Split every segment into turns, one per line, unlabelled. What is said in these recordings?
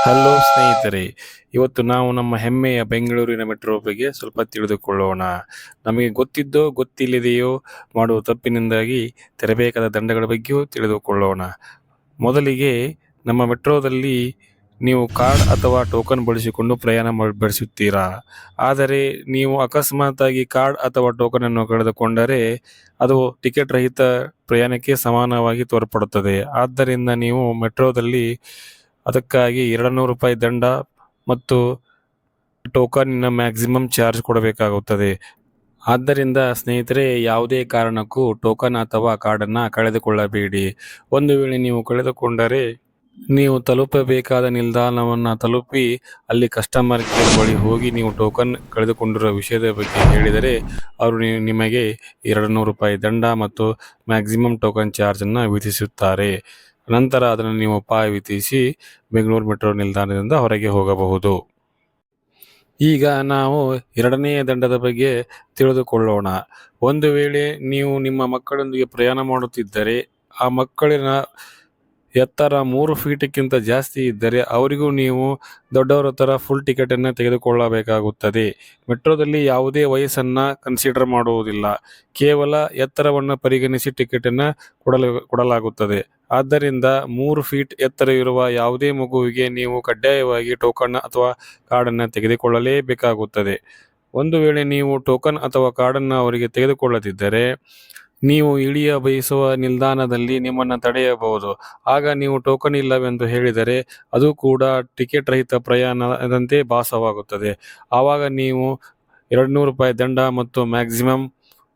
Hello ಸ್ನೇಹಿತರೆ, ಇವತ್ತು ನಾವು ನಮ್ಮ ಹೆಮ್ಮೆಯ ಬೆಂಗಳೂರಿನ ಮೆಟ್ರೋ ಬಗ್ಗೆ ಸ್ವಲ್ಪ ತಿಳಿದುಕೊಳ್ಳೋಣ. ನಮಗೆ ಗೊತ್ತಿದ್ದೋ ಗೊತ್ತಿಲ್ಲದೆಯೋ ಮಾಡುವ ತಪ್ಪಿನಿಂದಾಗಿ ತೆರಬೇಕಾದ ದಂಡಗಳ ಬಗ್ಗೆಯೂ ತಿಳಿದುಕೊಳ್ಳೋಣ. ಮೊದಲಿಗೆ ನಮ್ಮ ಮೆಟ್ರೋದಲ್ಲಿ ನೀವು ಕಾರ್ಡ್ ಅಥವಾ ಟೋಕನ್ ಬಳಸಿಕೊಂಡು ಪ್ರಯಾಣ ಬೆಳೆಸುತ್ತೀರಾ. ಆದರೆ ನೀವು ಅಕಸ್ಮಾತಾಗಿ ಕಾರ್ಡ್ ಅಥವಾ ಟೋಕನ್ ಅನ್ನು ಕಳೆದುಕೊಂಡರೆ ಅದು ಟಿಕೆಟ್ ರಹಿತ ಪ್ರಯಾಣಕ್ಕೆ ಸಮಾನವಾಗಿ ತೋರ್ಪಡುತ್ತದೆ. ಆದ್ದರಿಂದ ನೀವು ಮೆಟ್ರೋದಲ್ಲಿ ಅದಕ್ಕಾಗಿ ₹200 ದಂಡ ಮತ್ತು ಟೋಕನ್ನಿನ ಮ್ಯಾಕ್ಸಿಮಮ್ ಚಾರ್ಜ್ ಕೊಡಬೇಕಾಗುತ್ತದೆ. ಆದ್ದರಿಂದ ಸ್ನೇಹಿತರೆ, ಯಾವುದೇ ಕಾರಣಕ್ಕೂ ಟೋಕನ್ ಅಥವಾ ಕಾರ್ಡನ್ನು ಕಳೆದುಕೊಳ್ಳಬೇಡಿ. ಒಂದು ವೇಳೆ ನೀವು ಕಳೆದುಕೊಂಡರೆ ನೀವು ತಲುಪಬೇಕಾದ ನಿಲ್ದಾಣವನ್ನು ತಲುಪಿ ಅಲ್ಲಿ ಕಸ್ಟಮರ್ ಕೇರ್ ಬಳಿ ಹೋಗಿ ನೀವು ಟೋಕನ್ ಕಳೆದುಕೊಂಡಿರುವ ವಿಷಯದ ಬಗ್ಗೆ ಹೇಳಿದರೆ ಅವರು ನಿಮಗೆ ₹200 ದಂಡ ಮತ್ತು ಮ್ಯಾಕ್ಸಿಮಮ್ ಟೋಕನ್ ಚಾರ್ಜನ್ನು ವಿಧಿಸುತ್ತಾರೆ. ನಂತರ ಅದನ್ನು ನೀವು ಪಾವತಿಸಿ ಬೆಂಗಳೂರು ಮೆಟ್ರೋ ನಿಲ್ದಾಣದಿಂದ ಹೊರಗೆ ಹೋಗಬಹುದು. ಈಗ ನಾವು ಎರಡನೆಯ ದಂಡದ ಬಗ್ಗೆ ತಿಳಿದುಕೊಳ್ಳೋಣ. ಒಂದು ವೇಳೆ ನೀವು ನಿಮ್ಮ ಮಕ್ಕಳೊಂದಿಗೆ ಪ್ರಯಾಣ ಮಾಡುತ್ತಿದ್ದರೆ ಆ ಮಕ್ಕಳಿನ ಎತ್ತರ 3 ಫೀಟ್ಗಿಂತ ಜಾಸ್ತಿ ಇದ್ದರೆ ಅವರಿಗೂ ನೀವು ದೊಡ್ಡವರ ಥರ ಫುಲ್ ಟಿಕೆಟನ್ನು ತೆಗೆದುಕೊಳ್ಳಬೇಕಾಗುತ್ತದೆ. ಮೆಟ್ರೋದಲ್ಲಿ ಯಾವುದೇ ವಯಸ್ಸನ್ನು ಕನ್ಸಿಡರ್ ಮಾಡುವುದಿಲ್ಲ, ಕೇವಲ ಎತ್ತರವನ್ನು ಪರಿಗಣಿಸಿ ಟಿಕೆಟನ್ನು ಕೊಡಲಾಗುತ್ತದೆ. ಆದ್ದರಿಂದ 3 ಫೀಟ್ ಎತ್ತರ ಇರುವ ಯಾವುದೇ ಮಗುವಿಗೆ ನೀವು ಕಡ್ಡಾಯವಾಗಿ ಟೋಕನ್ ಅಥವಾ ಕಾರ್ಡನ್ನು ತೆಗೆದುಕೊಳ್ಳಲೇಬೇಕಾಗುತ್ತದೆ. ಒಂದು ವೇಳೆ ನೀವು ಟೋಕನ್ ಅಥವಾ ಕಾರ್ಡನ್ನು ಅವರಿಗೆ ತೆಗೆದುಕೊಳ್ಳದಿದ್ದರೆ ನೀವು ಇಳಿಯ ಬಯಸುವ ನಿಲ್ದಾಣದಲ್ಲಿ ನಿಮ್ಮನ್ನು ತಡೆಯಬಹುದು. ಆಗ ನೀವು ಟೋಕನ್ ಇಲ್ಲವೆಂದು ಹೇಳಿದರೆ ಅದು ಕೂಡ ಟಿಕೆಟ್ ರಹಿತ ಪ್ರಯಾಣದಂತೆ ಭಾಸವಾಗುತ್ತದೆ. ಆವಾಗ ನೀವು ₹200 ದಂಡ ಮತ್ತು ಮ್ಯಾಕ್ಸಿಮಮ್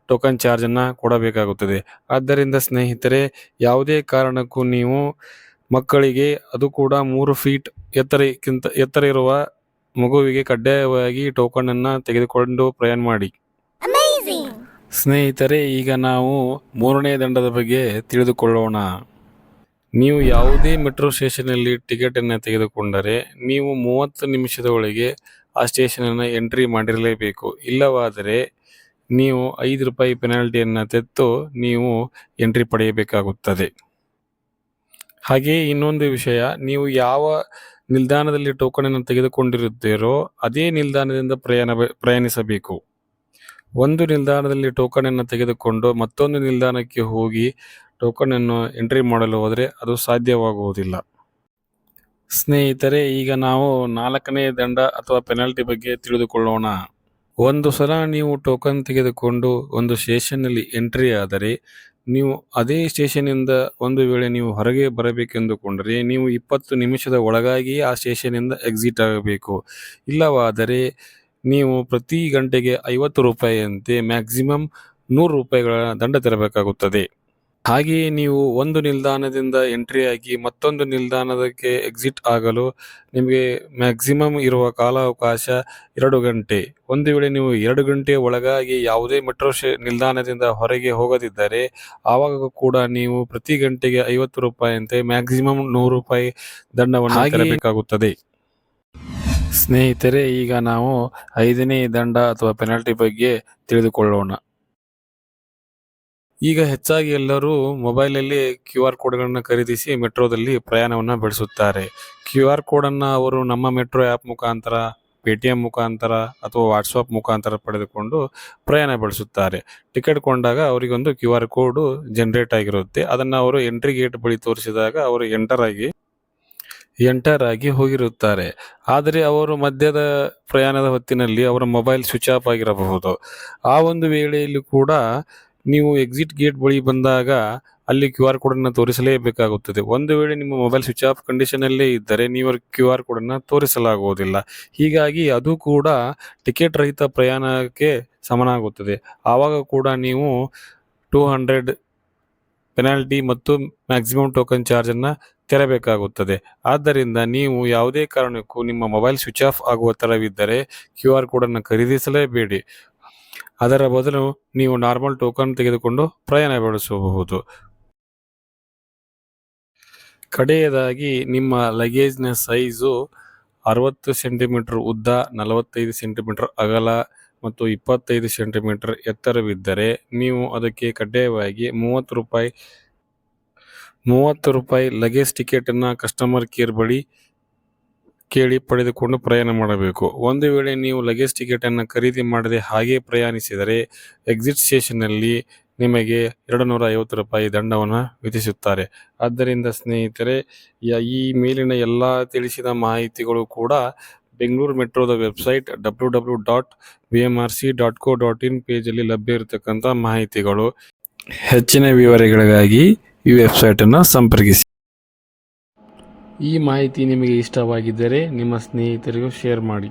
ಟೋಕನ್ ಚಾರ್ಜನ್ನು ಕೊಡಬೇಕಾಗುತ್ತದೆ. ಆದ್ದರಿಂದ ಸ್ನೇಹಿತರೆ, ಯಾವುದೇ ಕಾರಣಕ್ಕೂ ನೀವು ಮಕ್ಕಳಿಗೆ, ಅದು ಕೂಡ 3 ಫೀಟ್ ಎತ್ತರ ಇರುವ ಮಗುವಿಗೆ ಕಡ್ಡಾಯವಾಗಿ ಟೋಕನನ್ನು ತೆಗೆದುಕೊಂಡು ಪ್ರಯಾಣ ಮಾಡಿ. ಸ್ನೇಹಿತರೆ, ಈಗ ನಾವು ಮೂರನೇ ದಂಡದ ಬಗ್ಗೆ ತಿಳಿದುಕೊಳ್ಳೋಣ. ನೀವು ಯಾವುದೇ ಮೆಟ್ರೋ ಸ್ಟೇಷನ್ನಲ್ಲಿ ಟಿಕೆಟನ್ನು ತೆಗೆದುಕೊಂಡರೆ ನೀವು 30 ನಿಮಿಷದ ಒಳಗೆ ಆ ಸ್ಟೇಷನನ್ನು ಎಂಟ್ರಿ ಮಾಡಿರಲೇಬೇಕು. ಇಲ್ಲವಾದರೆ ನೀವು ₹5 ಪೆನಾಲ್ಟಿಯನ್ನು ತೆತ್ತು ನೀವು ಎಂಟ್ರಿ ಪಡೆಯಬೇಕಾಗುತ್ತದೆ. ಹಾಗೆಯೇ ಇನ್ನೊಂದು ವಿಷಯ, ನೀವು ಯಾವ ನಿಲ್ದಾಣದಲ್ಲಿ ಟೋಕನನ್ನು ತೆಗೆದುಕೊಂಡಿರುತ್ತೀರೋ ಅದೇ ನಿಲ್ದಾಣದಿಂದ ಪ್ರಯಾಣಿಸಬೇಕು. ಒಂದು ನಿಲ್ದಾಣದಲ್ಲಿ ಟೋಕನನ್ನು ತೆಗೆದುಕೊಂಡು ಮತ್ತೊಂದು ನಿಲ್ದಾಣಕ್ಕೆ ಹೋಗಿ ಟೋಕನನ್ನು ಎಂಟ್ರಿ ಮಾಡಲು ಹೋದರೆ ಅದು ಸಾಧ್ಯವಾಗುವುದಿಲ್ಲ. ಸ್ನೇಹಿತರೆ, ಈಗ ನಾವು 4ನೇ ದಂಡ ಅಥವಾ ಪೆನಾಲ್ಟಿ ಬಗ್ಗೆ ತಿಳಿದುಕೊಳ್ಳೋಣ. ಒಂದು ಸಲ ನೀವು ಟೋಕನ್ ತೆಗೆದುಕೊಂಡು ಒಂದು ಸ್ಟೇಷನ್ನಲ್ಲಿ ಎಂಟ್ರಿ ಆದರೆ ನೀವು ಅದೇ ಸ್ಟೇಷನ್ನಿಂದ ಒಂದು ವೇಳೆ ನೀವು ಹೊರಗೆ ಬರಬೇಕೆಂದುಕೊಂಡರೆ ನೀವು 20 ನಿಮಿಷದ ಒಳಗಾಗಿ ಆ ಸ್ಟೇಷನ್ನಿಂದ ಎಕ್ಸಿಟ್ ಆಗಬೇಕು. ಇಲ್ಲವಾದರೆ ನೀವು ಪ್ರತಿ ಗಂಟೆಗೆ ₹50 ಅಂತೆ ಮ್ಯಾಕ್ಸಿಮಮ್ ₹100 ದಂಡ ತೆರಬೇಕಾಗುತ್ತದೆ. ಹಾಗೆಯೇ ನೀವು ಒಂದು ನಿಲ್ದಾಣದಿಂದ ಎಂಟ್ರಿಯಾಗಿ ಮತ್ತೊಂದು ನಿಲ್ದಾಣಕ್ಕೆ ಎಕ್ಸಿಟ್ ಆಗಲು ನಿಮಗೆ ಮ್ಯಾಕ್ಸಿಮಮ್ ಇರುವ ಕಾಲಾವಕಾಶ 2 ಗಂಟೆ. ಒಂದು ವೇಳೆ ನೀವು 2 ಗಂಟೆಯ ಒಳಗಾಗಿ ಯಾವುದೇ ಮೆಟ್ರೋ ನಿಲ್ದಾಣದಿಂದ ಹೊರಗೆ ಹೋಗದಿದ್ದರೆ ಆವಾಗ ಕೂಡ ನೀವು ಪ್ರತಿ ಗಂಟೆಗೆ ₹50 ಅಂತೆ ಮ್ಯಾಕ್ಸಿಮಮ್ ₹100 ದಂಡವನ್ನು ತೆರಬೇಕಾಗುತ್ತದೆ. ಸ್ನೇಹಿತರೆ, ಈಗ ನಾವು 5ನೇ ದಂಡ ಅಥವಾ ಪೆನಾಲ್ಟಿ ಬಗ್ಗೆ ತಿಳಿದುಕೊಳ್ಳೋಣ. ಈಗ ಹೆಚ್ಚಾಗಿ ಎಲ್ಲರೂ ಮೊಬೈಲಲ್ಲಿ QR ಕೋಡ್ಗಳನ್ನು ಖರೀದಿಸಿ ಮೆಟ್ರೋದಲ್ಲಿ ಪ್ರಯಾಣವನ್ನು ಬೆಳೆಸುತ್ತಾರೆ. QR ಕೋಡನ್ನು ಅವರು ನಮ್ಮ ಮೆಟ್ರೋ ಆ್ಯಪ್ ಮುಖಾಂತರ, ಪೇಟಿಎಂ ಮುಖಾಂತರ ಅಥವಾ ವಾಟ್ಸಪ್ ಮುಖಾಂತರ ಪಡೆದುಕೊಂಡು ಪ್ರಯಾಣ ಬೆಳೆಸುತ್ತಾರೆ. ಟಿಕೆಟ್ ಕೊಂಡಾಗ ಅವರಿಗೊಂದು QR ಕೋಡು ಜನರೇಟ್ ಆಗಿರುತ್ತೆ. ಅದನ್ನು ಅವರು ಎಂಟ್ರಿ ಗೇಟ್ ಬಳಿ ತೋರಿಸಿದಾಗ ಅವರು ಎಂಟರ್ ಆಗಿ ಹೋಗಿರುತ್ತಾರೆ. ಆದರೆ ಅವರು ಮಧ್ಯದ ಪ್ರಯಾಣದ ಹೊತ್ತಿನಲ್ಲಿ ಅವರ ಮೊಬೈಲ್ ಸ್ವಿಚ್ ಆಫ್ ಆಗಿರಬಹುದು. ಆ ಒಂದು ವೇಳೆಯಲ್ಲಿ ಕೂಡ ನೀವು ಎಕ್ಸಿಟ್ ಗೇಟ್ ಬಳಿ ಬಂದಾಗ ಅಲ್ಲಿ QR ಕೋಡನ್ನು ತೋರಿಸಲೇಬೇಕಾಗುತ್ತದೆ. ಒಂದು ವೇಳೆ ನಿಮ್ಮ ಮೊಬೈಲ್ ಸ್ವಿಚ್ ಆಫ್ ಕಂಡೀಷನಲ್ಲೇ ಇದ್ದರೆ ನೀವು QR ಕೋಡನ್ನು ತೋರಿಸಲಾಗುವುದಿಲ್ಲ. ಹೀಗಾಗಿ ಅದು ಕೂಡ ಟಿಕೆಟ್ ರಹಿತ ಪ್ರಯಾಣಕ್ಕೆ ಸಮನಾಗುತ್ತದೆ. ಆವಾಗ ಕೂಡ ನೀವು 200 ಪೆನಾಲ್ಟಿ ಮತ್ತು ಮ್ಯಾಕ್ಸಿಮಮ್ ಟೋಕನ್ ಚಾರ್ಜನ್ನು ತೆರಬೇಕಾಗುತ್ತದೆ. ಆದ್ದರಿಂದ ನೀವು ಯಾವುದೇ ಕಾರಣಕ್ಕೂ ನಿಮ್ಮ ಮೊಬೈಲ್ ಸ್ವಿಚ್ ಆಫ್ ಆಗುವ ಥರವಿದ್ದರೆ QR ಕೋಡನ್ನು ಖರೀದಿಸಲೇಬೇಡಿ. ಅದರ ಬದಲು ನೀವು ನಾರ್ಮಲ್ ಟೋಕನ್ ತೆಗೆದುಕೊಂಡು ಪ್ರಯಾಣ ಬೆಳೆಸಬಹುದು. ಕಡೆಯದಾಗಿ ನಿಮ್ಮ ಲಗೇಜ್ನ ಸೈಜು 60 ಸೆಂಟಿಮೀಟರ್ ಉದ್ದ, 45 ಸೆಂಟಿಮೀಟರ್ ಅಗಲ ಮತ್ತು 25 ಸೆಂಟಿಮೀಟರ್ ಎತ್ತರವಿದ್ದರೆ ನೀವು ಅದಕ್ಕೆ ಕಡ್ಡಾಯವಾಗಿ ₹30 ಲಗೇಜ್ ಟಿಕೆಟನ್ನು ಕಸ್ಟಮರ್ ಕೇರ್ ಬಳಿ ಕೇಳಿ ಪಡೆದುಕೊಂಡು ಪ್ರಯಾಣ ಮಾಡಬೇಕು. ಒಂದು ವೇಳೆ ನೀವು ಲಗೇಜ್ ಟಿಕೆಟನ್ನು ಖರೀದಿ ಮಾಡದೆ ಹಾಗೇ ಪ್ರಯಾಣಿಸಿದರೆ ಎಕ್ಸಿಟ್ ಸ್ಟೇಷನ್ನಲ್ಲಿ ನಿಮಗೆ 250 ರೂಪಾಯಿ ದಂಡವನ್ನು ವಿಧಿಸುತ್ತಾರೆ. ಆದ್ದರಿಂದ ಸ್ನೇಹಿತರೆ, ಈ ಮೇಲಿನ ಎಲ್ಲ ತಿಳಿಸಿದ ಮಾಹಿತಿಗಳು ಕೂಡ ಬೆಂಗಳೂರು ಮೆಟ್ರೋದ ವೆಬ್ಸೈಟ್ www.bmrc.co.in ಪೇಜಲ್ಲಿ ಲಭ್ಯ ಇರತಕ್ಕಂಥ ಮಾಹಿತಿಗಳು. ಹೆಚ್ಚಿನ ವಿವರಗಳಿಗಾಗಿ ಈ ವೆಬ್ಸೈಟನ್ನು ಸಂಪರ್ಕಿಸಿ. ಈ ಮಾಹಿತಿ ನಿಮಗೆ ಇಷ್ಟವಾಗಿದ್ದರೆ ನಿಮ್ಮ ಸ್ನೇಹಿತರಿಗೂ ಶೇರ್ ಮಾಡಿ.